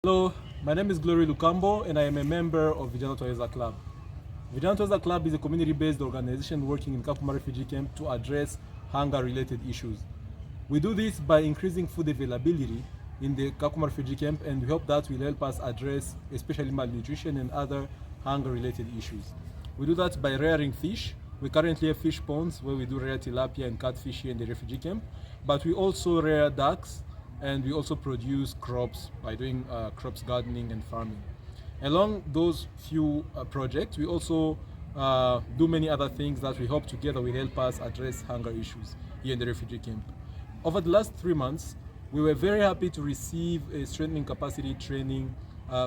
Hello, my name is Glory Lukambo and I am a member of Vijana Twaweza Club. Vijana Twaweza Club is a community-based organization working in Kakuma refugee camp to address hunger-related issues. We do this by increasing food availability in the Kakuma refugee camp, and we hope that will help us address especially malnutrition and other hunger-related issues. We do that by rearing fish. We currently have fish ponds where we do rear tilapia and catfish here in the refugee camp, but we also rear ducks, and we also produce crops by doing crops gardening and farming. Along those few projects, we also do many other things that we hope together will help us address hunger issues here in the refugee camp. Over the last 3 months, we were very happy to receive a strengthening capacity training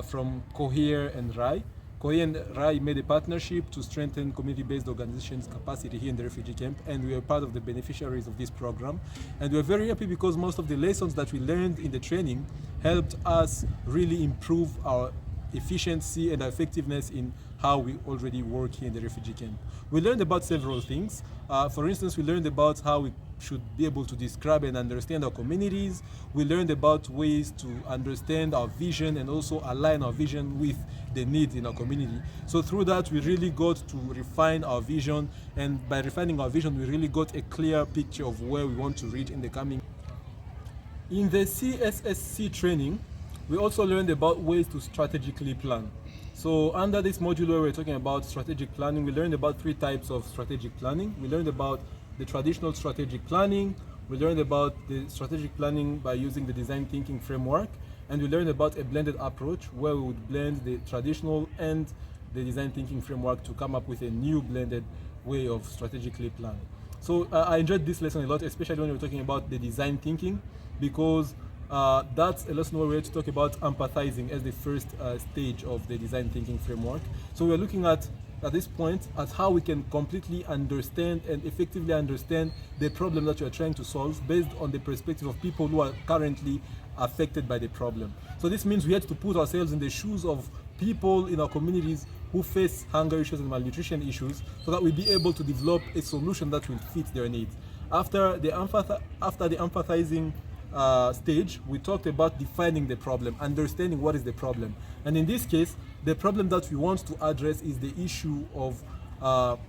from Cohere and RAI. Cohere and RAI made a partnership to strengthen community-based organizations' capacity here in the refugee camp, and we are part of the beneficiaries of this program. And we're very happy because most of the lessons that we learned in the training helped us really improve our efficiency and effectiveness in how we already work here in the refugee camp. We learned about several things. For instance, we learned about how we should be able to describe and understand our communities. We learned about ways to understand our vision and also align our vision with the needs in our community. So through that, we really got to refine our vision, and by refining our vision, we really got a clear picture of where we want to reach in the coming. In the CSSE training, we also learned about ways to strategically plan. So under this module where we're talking about strategic planning, we learned about 3 types of strategic planning. We learned about the traditional strategic planning, we learned about the strategic planning by using the design thinking framework, and we learned about a blended approach where we would blend the traditional and the design thinking framework to come up with a new blended way of strategically planning. So I enjoyed this lesson a lot, especially when we're talking about the design thinking, because that's a lesson where we have to talk about empathizing as the first stage of the design thinking framework. So we're looking at this point at how we can completely understand and effectively understand the problem that you are trying to solve based on the perspective of people who are currently affected by the problem. So this means we had to put ourselves in the shoes of people in our communities who face hunger issues and malnutrition issues, so that we'll be able to develop a solution that will fit their needs. After the empathizing stage, we talked about defining the problem, understanding what is the problem. And in this case, the problem that we want to address is the issue of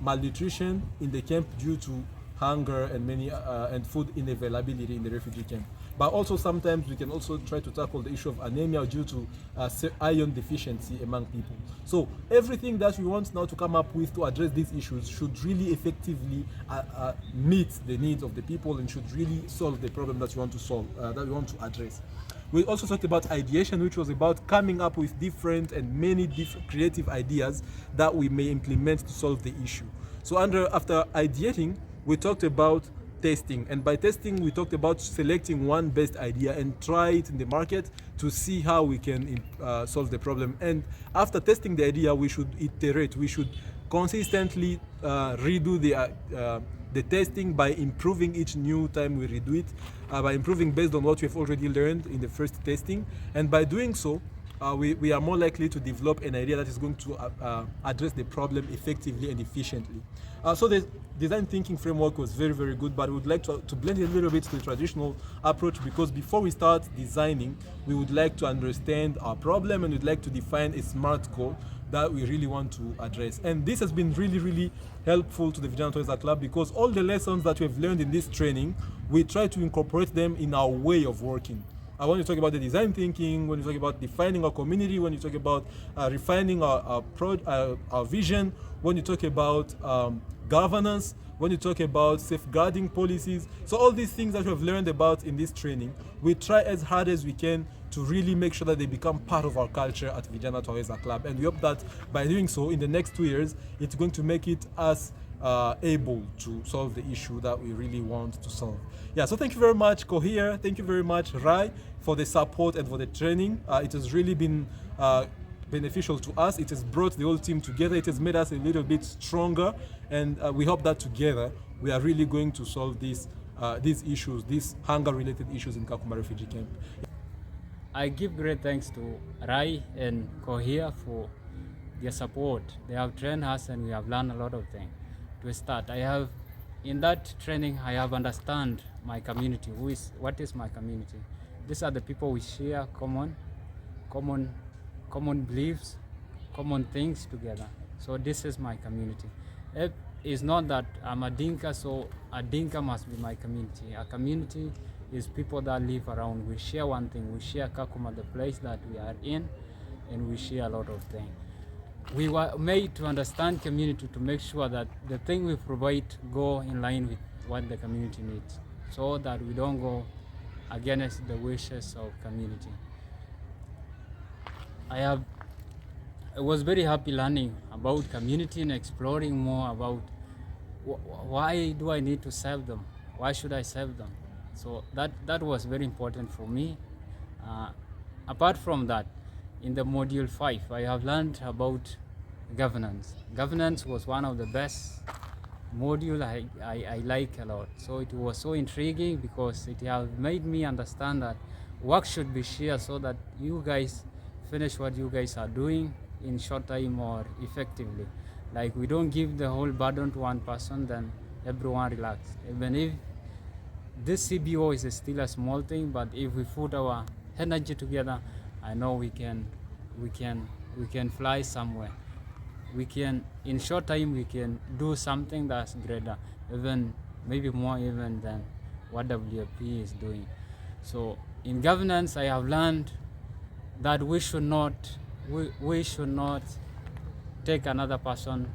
malnutrition in the camp due to hunger and and food unavailability in the refugee camp. But also sometimes we can also try to tackle the issue of anemia due to iron deficiency among people. So everything that we want now to come up with to address these issues should really effectively meet the needs of the people and should really solve the problem that we want to solve, that we want to address. We also talked about ideation, which was about coming up with different and many different creative ideas that we may implement to solve the issue. So after ideating, we talked about testing, and by testing we talked about selecting one best idea and try it in the market to see how we can solve the problem. And after testing the idea, we should iterate, we should consistently redo the testing by improving each new time we redo it, by improving based on what we've already learned in the first testing. And by doing so, we are more likely to develop an idea that is going to address the problem effectively and efficiently. So the design thinking framework was very, very good, but we would like to blend it a little bit to the traditional approach, because before we start designing, we would like to understand our problem and we'd like to define a SMART goal that we really want to address. And this has been really, really helpful to the Vijana Twaweza Club, because all the lessons that we've learned in this training, we try to incorporate them in our way of working. When you talk about the design thinking, when you talk about defining our community, when you talk about refining our vision, when you talk about governance, when you talk about safeguarding policies. So all these things that we have learned about in this training, we try as hard as we can to really make sure that they become part of our culture at Vijana Twaweza Club. And we hope that by doing so, in the next 2 years, it's going to make it us able to solve the issue that we really want to solve. Yeah, so thank you very much, Cohere. Thank you very much, Rai, for the support and for the training. It has really been beneficial to us. It has brought the whole team together. It has made us a little bit stronger, and we hope that together we are really going to solve these issues, these hunger-related issues in Kakuma refugee camp. I give great thanks to Rai and Cohere for their support. They have trained us and we have learned a lot of things. To start, in that training, I have understand my community. What is my community? These are the people we share common beliefs, common things together. So this is my community. It's not that I'm a Dinka, so a Dinka must be my community. A community is people that live around. We share one thing. We share Kakuma, the place that we are in, and we share a lot of things. We were made to understand community to make sure that the thing we provide go in line with what the community needs, so that we don't go against the wishes of community. I was very happy learning about community and exploring more about why do I need to serve them? Why should I serve them? So that was very important for me. Apart from that, in the module 5, I have learned about governance. Governance was one of the best module I like a lot. So it was so intriguing because it has made me understand that work should be shared so that you guys finish what you guys are doing in short time or effectively. Like, we don't give the whole burden to one person, then everyone relax. Even if this CBO is still a small thing, but if we put our energy together, I know we can fly somewhere. We can, in short time, we can do something that's greater, even maybe more even than what WFP is doing. So in governance, I have learned that we should not take another person's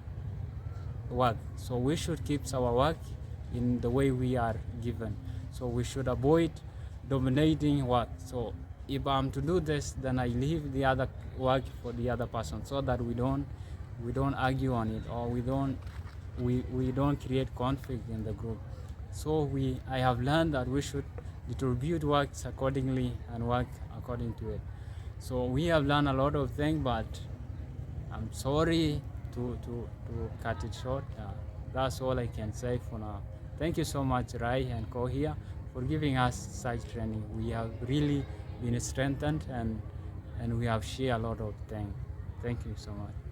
work. So we should keep our work in the way we are given. So we should avoid dominating work. So if I'm to do this, then I leave the other work for the other person, so that we don't argue on it, or we don't create conflict in the group. So I have learned that we should distribute works accordingly and work according to it. So we have learned a lot of things, but I'm sorry to cut it short. That's all I can say for now. Thank you so much, Rai and Kohia, for giving us such training. We have really been strengthened, and we have shared a lot of things. Thank you so much.